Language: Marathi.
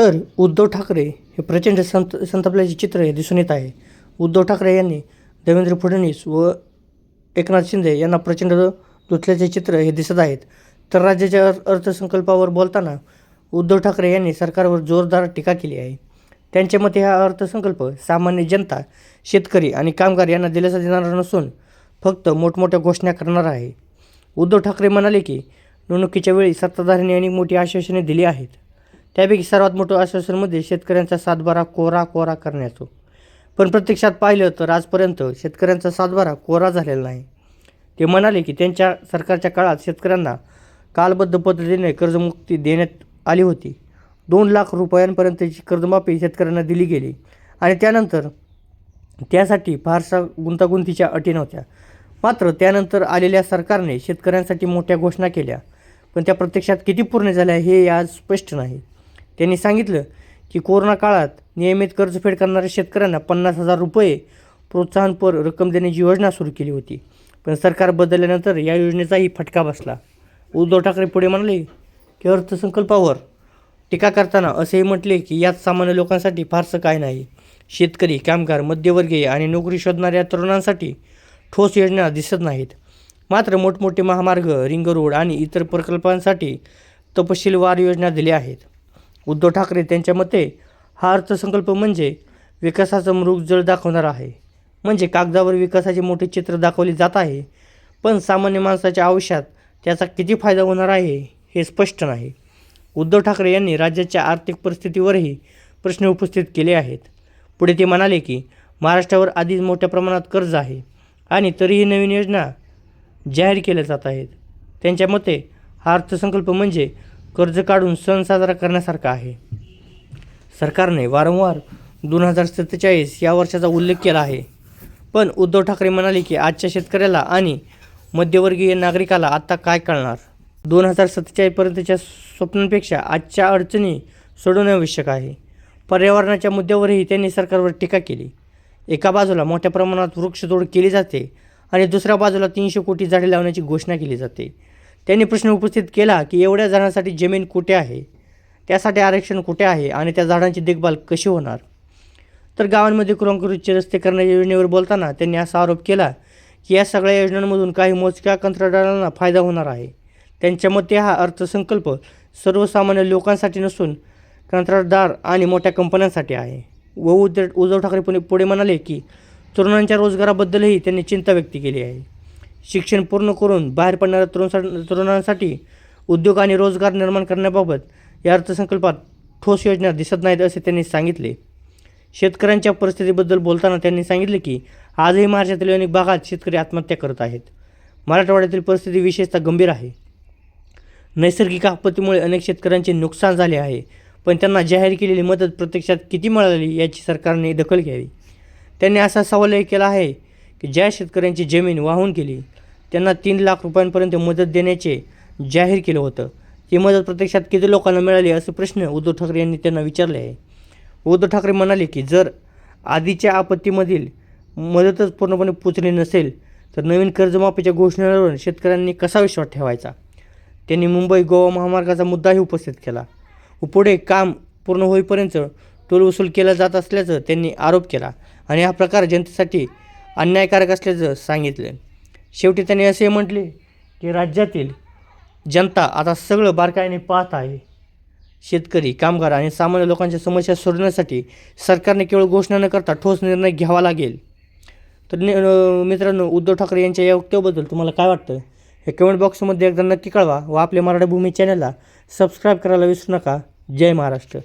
तर उद्धव ठाकरे हे प्रचंड संतापल्याचे चित्र हे दिसून येत आहे. उद्धव ठाकरे यांनी देवेंद्र फडणवीस व एकनाथ शिंदे यांना प्रचंड धुतल्याचे चित्र हे दिसत आहेत. तर राज्याच्या अर्थसंकल्पावर बोलताना उद्धव ठाकरे यांनी सरकारवर जोरदार टीका केली आहे. त्यांच्या मते हा अर्थसंकल्प सामान्य जनता, शेतकरी आणि कामगार यांना दिलासा देणारा नसून फक्त मोठमोठ्या घोषणा करणार आहे. उद्धव ठाकरे म्हणाले की निवडणुकीच्या वेळी सत्ताधाऱ्यांनी अनेक मोठी आश्वासने दिली आहेत. त्यापैकी सर्वात मोठं आश्वासन म्हणजे शेतकऱ्यांचा सातबारा कोरा करण्याचं. पण प्रत्यक्षात पाहिलं तर आजपर्यंत शेतकऱ्यांचा सातबारा कोरा झालेला नाही. ते म्हणाले की त्यांच्या सरकारच्या काळात शेतकऱ्यांना कालबद्ध पद्धतीने कर्जमुक्ती देण्यात आली होती. 2 लाख रुपयांपर्यंतची कर्जमाफी शेतकऱ्यांना दिली गेली आणि त्यानंतर त्यासाठी फारसा गुंतागुंतीच्या अटी नव्हत्या. मात्र त्यानंतर आलेल्या सरकारने शेतकऱ्यांसाठी मोठ्या घोषणा केल्या, पण त्या प्रत्यक्षात किती पूर्ण झाल्या हे आज स्पष्ट नाही. त्यांनी सांगितलं की कोरोना काळात नियमित कर्जफेड करणाऱ्या शेतकऱ्यांना 50,000 रुपये प्रोत्साहनपर रक्कम देण्याची योजना सुरू केली होती. पण सरकार बदलल्यानंतर या योजनेचाही फटका बसला. उद्धव ठाकरे पुढे म्हणाले की अर्थसंकल्पावर टीका करताना असेही म्हटले की यात सामान्य लोकांसाठी फारसं काय नाही. शेतकरी, कामगार, मध्यमवर्गीय आणि नोकरी शोधणाऱ्या तरुणांसाठी ठोस योजना दिसत नाहीत. मात्र मोठमोठे महामार्ग, रिंग रोड आणि इतर प्रकल्पांसाठी तपशीलवार योजना दिल्या आहेत. उद्धव ठाकरे त्यांच्या मते हा अर्थसंकल्प म्हणजे विकासाचं मृगजळ दाखवणार आहे. म्हणजे कागदावर विकासाचे मोठे चित्र दाखवले जात आहे, पण सामान्य माणसाच्या आयुष्यात त्याचा किती फायदा होणार आहे हे स्पष्ट नाही. उद्धव ठाकरे यांनी राज्याच्या आर्थिक परिस्थितीवरही प्रश्न उपस्थित केले आहेत. पुढे ते म्हणाले की महाराष्ट्रावर आधीच मोठ्या प्रमाणात कर्ज आहे आणि तरीही नवीन योजना जाहीर केल्या जात आहेत. त्यांच्या मते हा अर्थसंकल्प म्हणजे कर्ज काढून सण साजरा करण्यासारखा आहे. सरकारने वारंवार 2047 या वर्षाचा उल्लेख केला आहे, पण उद्धव ठाकरे म्हणाले की आजच्या शेतकऱ्याला आणि मध्यमवर्गीय नागरिकाला आता काय कळणार. 2047 पर्यंतच्या स्वप्नांपेक्षा आजच्या अडचणी सोडवणे आवश्यक आहे. पर्यावरणाच्या मुद्द्यावरही त्यांनी सरकारवर टीका केली. एका बाजूला मोठ्या प्रमाणात वृक्षतोड केली जाते आणि दुसऱ्या बाजूला 300 कोटी झाडे लावण्याची घोषणा केली जाते. त्यांनी प्रश्न उपस्थित केला की एवढ्या झाडांसाठी जमीन कुठे आहे, त्यासाठी आरक्षण कुठे आहे आणि त्या झाडांची देखभाल कशी होणार. तर गावांमध्ये काँक्रीटचे रस्ते करण्याच्या योजनेवर बोलताना त्यांनी असा आरोप केला की या सगळ्या योजनांमधून काही मोजक्या कंत्राटदारांना फायदा होणार आहे. त्यांच्या मते हा अर्थसंकल्प सर्वसामान्य लोकांसाठी नसून कंत्राटदार आणि मोठ्या कंपन्यांसाठी आहे. व उद्धव ठाकरे पुढे म्हणाले की तरुणांच्या रोजगाराबद्दलही त्यांनी चिंता व्यक्त केली आहे. शिक्षण पूर्ण करून बाहेर पडणाऱ्या तरुणांसाठी उद्योग आणि रोजगार निर्माण करण्याबाबत या अर्थसंकल्पात ठोस योजना दिसत नाहीत असे त्यांनी सांगितले. शेतकऱ्यांच्या परिस्थितीबद्दल बोलताना त्यांनी सांगितले की आजही महाराष्ट्रातील अनेक भागात शेतकरी आत्महत्या करत आहेत. मराठवाड्यातील परिस्थिती विशेषतः गंभीर आहे. नैसर्गिक आपत्तीमुळे अनेक शेतकऱ्यांचे नुकसान झाले आहे, पण त्यांना जाहीर केलेली मदत प्रत्यक्षात किती मिळाली याची सरकारने दखल घ्यावी. त्यांनी असा सवालही केला आहे की ज्या शेतकऱ्यांची जमीन वाहून गेली त्यांना 3 लाख रुपयांपर्यंत मदत देण्याचे जाहीर केलं होतं. ती मदत प्रत्यक्षात किती लोकांना मिळाली असे प्रश्न उद्धव ठाकरे यांनी त्यांना विचारले आहे. उद्धव ठाकरे म्हणाले की जर आधीच्या आपत्तीमधील मदतच पूर्णपणे पोचली नसेल तर नवीन कर्जमाफीच्या घोषणेवर शेतकऱ्यांनी कसा विश्वास ठेवायचा. त्यांनी मुंबई गोवा महामार्गाचा मुद्दाही उपस्थित केला. पुढे काम पूर्ण होईपर्यंत टोल वसूल केला जात असल्याचं त्यांनी आरोप केला आणि हा प्रकार जनतेसाठी अन्यायकारक असल्याचं सांगितलं. शेवटी त्यांनी असे म्हटले की राज्यातील जनता आता सगळं बारकाईने पाहत आहे. शेतकरी, कामगार आणि सामान्य लोकांच्या समस्या सोडवण्यासाठी सरकारने केवळ घोषणा न करता ठोस निर्णय घ्यावा लागेल. तर मित्रांनो, उद्धव ठाकरे यांच्या या वक्तव्याबद्दल तुम्हाला काय वाटतं हे कमेंट बॉक्समध्ये एकदा नक्की कळवा व आपल्या मराठी भूमी चॅनलला सबस्क्राईब करायला विसरू नका. जय महाराष्ट्र.